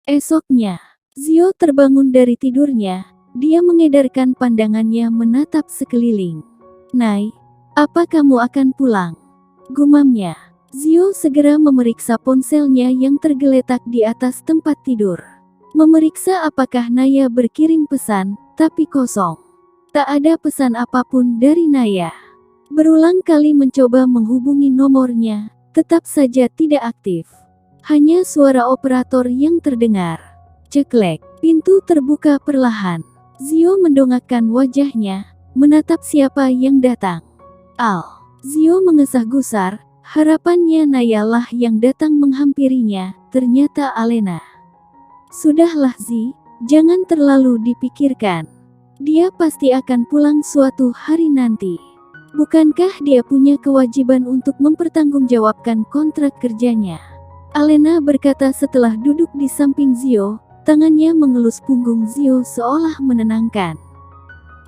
Esoknya, Zio terbangun dari tidurnya. Dia mengedarkan pandangannya menatap sekeliling. "Nai, apa kamu akan pulang?" gumamnya. Zio segera memeriksa ponselnya yang tergeletak di atas tempat tidur. Memeriksa apakah Naya berkirim pesan, tapi kosong. Tak ada pesan apapun dari Naya. Berulang kali mencoba menghubungi nomornya, tetap saja tidak aktif. Hanya suara operator yang terdengar. Ceklek, pintu terbuka perlahan. Zio mendongakkan wajahnya, menatap siapa yang datang. Al. Zio mengesah gusar, harapannya Naya lah yang datang menghampirinya, ternyata Alena. Sudahlah Zi, jangan terlalu dipikirkan. Dia pasti akan pulang suatu hari nanti. Bukankah dia punya kewajiban untuk mempertanggungjawabkan kontrak kerjanya? Alena berkata setelah duduk di samping Zio, tangannya mengelus punggung Zio seolah menenangkan.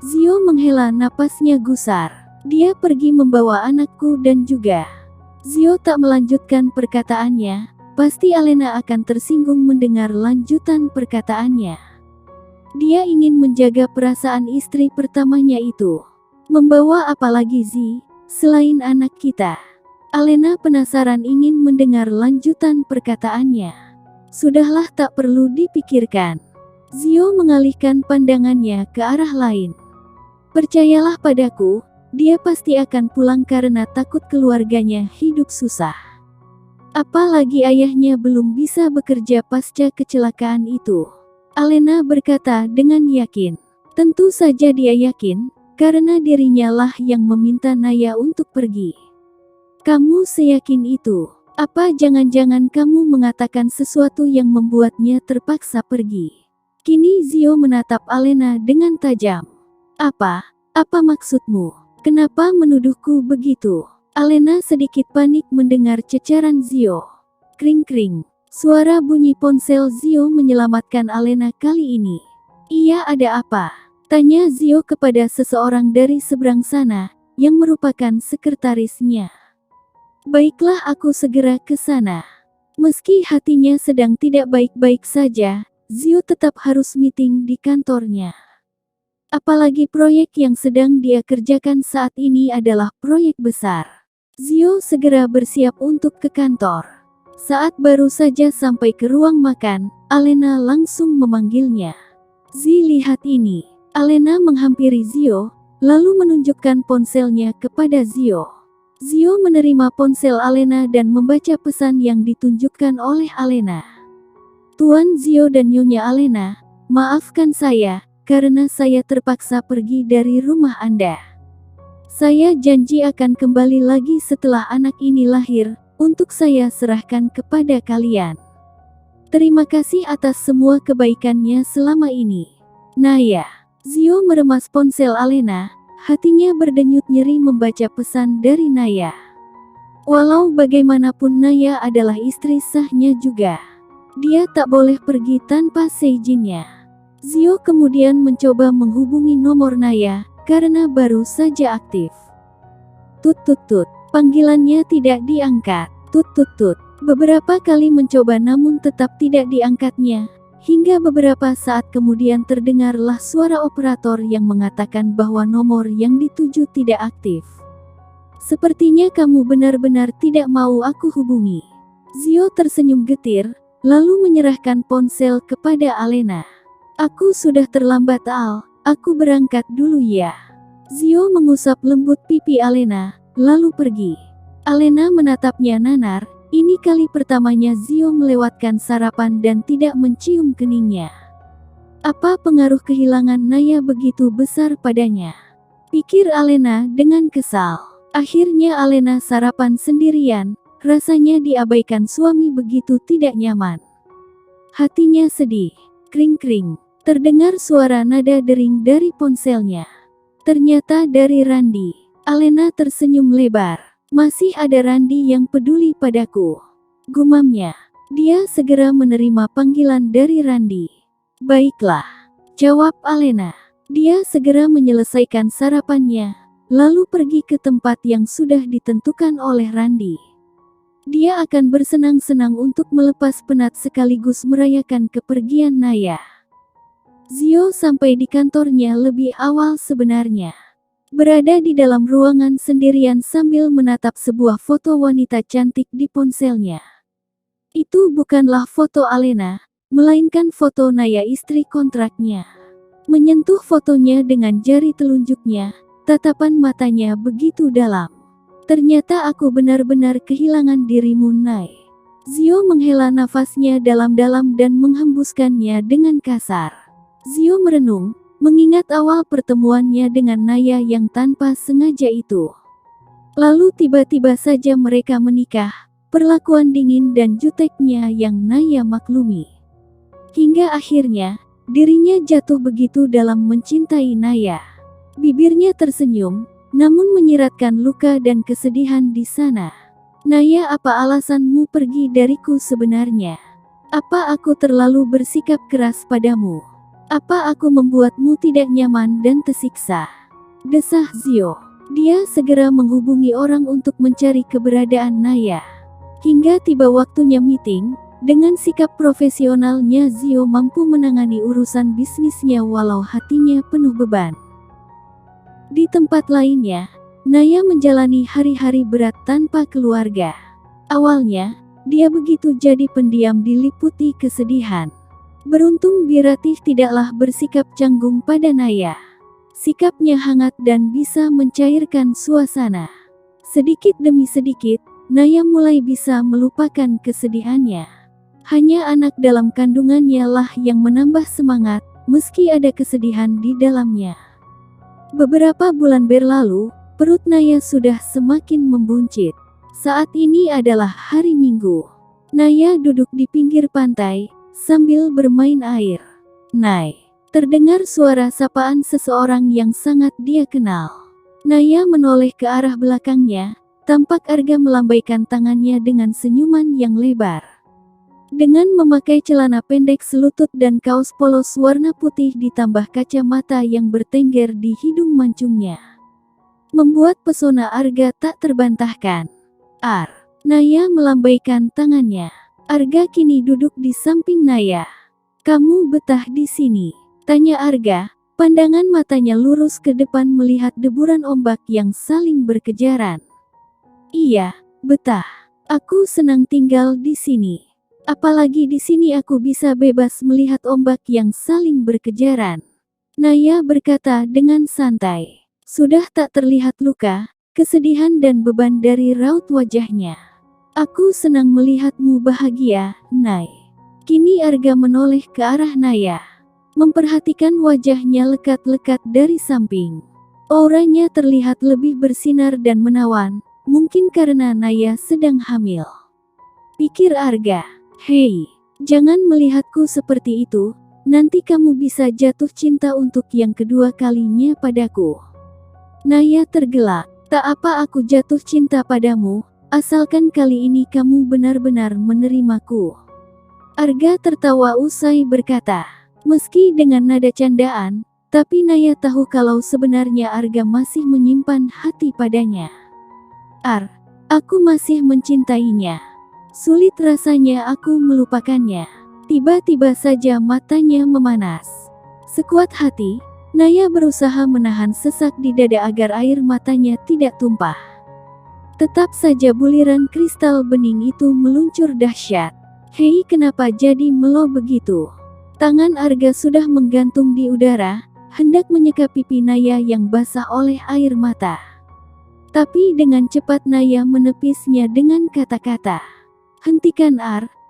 Zio menghela napasnya gusar. Dia pergi membawa anakku dan juga. Zio tak melanjutkan perkataannya, pasti Alena akan tersinggung mendengar lanjutan perkataannya. Dia ingin menjaga perasaan istri pertamanya itu. Membawa apa lagi Zi, selain anak kita? Alena penasaran ingin mendengar lanjutan perkataannya. Sudahlah, tak perlu dipikirkan. Zio mengalihkan pandangannya ke arah lain. Percayalah padaku, dia pasti akan pulang karena takut keluarganya hidup susah. Apalagi ayahnya belum bisa bekerja pasca kecelakaan itu. Alena berkata dengan yakin. Tentu saja dia yakin, karena dirinya lah yang meminta Naya untuk pergi. Kamu seyakin itu? Apa jangan-jangan kamu mengatakan sesuatu yang membuatnya terpaksa pergi? Kini Zio menatap Alena dengan tajam. Apa maksudmu? Kenapa menuduhku begitu? Alena sedikit panik mendengar cecaran Zio. Kring-kring. Suara bunyi ponsel Zio menyelamatkan Alena kali ini. "Iya, ada apa?" tanya Zio kepada seseorang dari seberang sana, yang merupakan sekretarisnya. "Baiklah, aku segera ke sana." Meski hatinya sedang tidak baik-baik saja, Zio tetap harus meeting di kantornya. Apalagi proyek yang sedang dia kerjakan saat ini adalah proyek besar. Zio segera bersiap untuk ke kantor. Saat baru saja sampai ke ruang makan, Alena langsung memanggilnya. "Zi, lihat ini." Alena menghampiri Zio, lalu menunjukkan ponselnya kepada Zio. Zio menerima ponsel Alena dan membaca pesan yang ditunjukkan oleh Alena. "Tuan Zio dan Nyonya Alena, maafkan saya, karena saya terpaksa pergi dari rumah Anda. Saya janji akan kembali lagi setelah anak ini lahir, untuk saya serahkan kepada kalian. Terima kasih atas semua kebaikannya selama ini. Naya." Zio meremas ponsel Alena, hatinya berdenyut nyeri membaca pesan dari Naya. Walau bagaimanapun Naya adalah istri sahnya juga. Dia tak boleh pergi tanpa seizinnya. Zio kemudian mencoba menghubungi nomor Naya, karena baru saja aktif. Tut tut tut, panggilannya tidak diangkat. Tut tut tut, beberapa kali mencoba namun tetap tidak diangkatnya. Hingga beberapa saat kemudian terdengarlah suara operator yang mengatakan bahwa nomor yang dituju tidak aktif. "Sepertinya kamu benar-benar tidak mau aku hubungi." Zio tersenyum getir, lalu menyerahkan ponsel kepada Alena. "Aku sudah terlambat Al, aku berangkat dulu ya." Zio mengusap lembut pipi Alena, lalu pergi. Alena menatapnya nanar. Ini kali pertamanya Zio melewatkan sarapan dan tidak mencium keningnya. Apa pengaruh kehilangan Naya begitu besar padanya? Pikir Alena dengan kesal. Akhirnya Alena sarapan sendirian, rasanya diabaikan suami begitu tidak nyaman. Hatinya sedih. Kring-kring. Terdengar suara nada dering dari ponselnya. Ternyata dari Randi. Alena tersenyum lebar. "Masih ada Randi yang peduli padaku," gumamnya. Dia segera menerima panggilan dari Randi. "Baiklah," jawab Alena. Dia segera menyelesaikan sarapannya, lalu pergi ke tempat yang sudah ditentukan oleh Randi. Dia akan bersenang-senang untuk melepas penat sekaligus merayakan kepergian Naya. Zio sampai di kantornya lebih awal sebenarnya. Berada di dalam ruangan sendirian sambil menatap sebuah foto wanita cantik di ponselnya. Itu bukanlah foto Alena, melainkan foto Naya, istri kontraknya. Menyentuh fotonya dengan jari telunjuknya, tatapan matanya begitu dalam. Ternyata aku benar-benar kehilangan dirimu, Nay. Zio menghela nafasnya dalam-dalam dan menghembuskannya dengan kasar. Zio merenung, mengingat awal pertemuannya dengan Naya yang tanpa sengaja itu. Lalu tiba-tiba saja mereka menikah, perlakuan dingin dan juteknya yang Naya maklumi. Hingga akhirnya, dirinya jatuh begitu dalam mencintai Naya. Bibirnya tersenyum, namun menyiratkan luka dan kesedihan di sana. Naya, apa alasanmu pergi dariku sebenarnya? Apa aku terlalu bersikap keras padamu? Apa aku membuatmu tidak nyaman dan tersiksa? Desah Zio. Dia segera menghubungi orang untuk mencari keberadaan Naya. Hingga tiba waktunya meeting, dengan sikap profesionalnya Zio mampu menangani urusan bisnisnya walau hatinya penuh beban. Di tempat lainnya, Naya menjalani hari-hari berat tanpa keluarga. Awalnya, dia begitu jadi pendiam diliputi kesedihan. Beruntung Biratih tidaklah bersikap canggung pada Naya. Sikapnya hangat dan bisa mencairkan suasana. Sedikit demi sedikit, Naya mulai bisa melupakan kesedihannya. Hanya anak dalam kandungannya lah yang menambah semangat, meski ada kesedihan di dalamnya. Beberapa bulan berlalu, perut Naya sudah semakin membuncit. Saat ini adalah hari Minggu. Naya duduk di pinggir pantai, sambil bermain air. Nay, terdengar suara sapaan seseorang yang sangat dia kenal. Naya menoleh ke arah belakangnya, tampak Arga melambaikan tangannya dengan senyuman yang lebar. Dengan memakai celana pendek selutut dan kaos polos warna putih ditambah kacamata yang bertengger di hidung mancungnya, membuat pesona Arga tak terbantahkan. Naya melambaikan tangannya. Arga kini duduk di samping Naya. "Kamu betah di sini?" tanya Arga. Pandangan matanya lurus ke depan melihat deburan ombak yang saling berkejaran. "Iya, betah. Aku senang tinggal di sini. Apalagi di sini aku bisa bebas melihat ombak yang saling berkejaran." Naya berkata dengan santai. Sudah tak terlihat luka, kesedihan dan beban dari raut wajahnya. "Aku senang melihatmu bahagia, Nay." Kini Arga menoleh ke arah Naya, memperhatikan wajahnya lekat-lekat dari samping. Auranya terlihat lebih bersinar dan menawan, mungkin karena Naya sedang hamil. Pikir Arga, "Hei, jangan melihatku seperti itu, nanti kamu bisa jatuh cinta untuk yang kedua kalinya padaku." Naya tergelak. "Tak apa aku jatuh cinta padamu, asalkan kali ini kamu benar-benar menerimaku." Arga tertawa usai berkata, meski dengan nada candaan, tapi Naya tahu kalau sebenarnya Arga masih menyimpan hati padanya. Aku masih mencintainya. Sulit rasanya aku melupakannya." Tiba-tiba saja matanya memanas. Sekuat hati, Naya berusaha menahan sesak di dada agar air matanya tidak tumpah. Tetap saja buliran kristal bening itu meluncur dahsyat. "Hei, kenapa jadi melo begitu?" Tangan Arga sudah menggantung di udara, hendak menyeka pipi Naya yang basah oleh air mata. Tapi dengan cepat Naya menepisnya dengan kata-kata, "Hentikan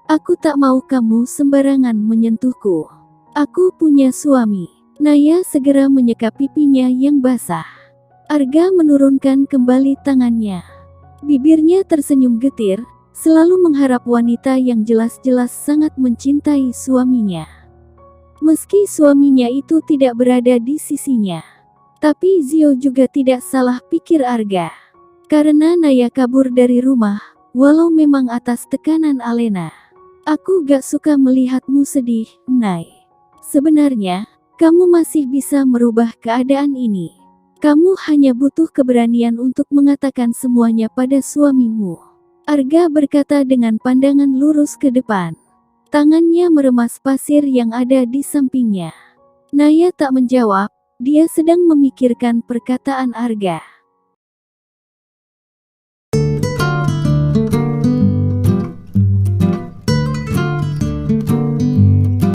aku tak mau kamu sembarangan menyentuhku. Aku punya suami." Naya segera menyeka pipinya yang basah. Arga menurunkan kembali tangannya. Bibirnya tersenyum getir, selalu mengharap wanita yang jelas-jelas sangat mencintai suaminya. Meski suaminya itu tidak berada di sisinya. Tapi Zio juga tidak salah, pikir Arga. Karena Naya kabur dari rumah, walau memang atas tekanan Alena. "Aku gak suka melihatmu sedih, Nay. Sebenarnya, kamu masih bisa merubah keadaan ini. Kamu hanya butuh keberanian untuk mengatakan semuanya pada suamimu." Arga berkata dengan pandangan lurus ke depan. Tangannya meremas pasir yang ada di sampingnya. Naya tak menjawab, dia sedang memikirkan perkataan Arga.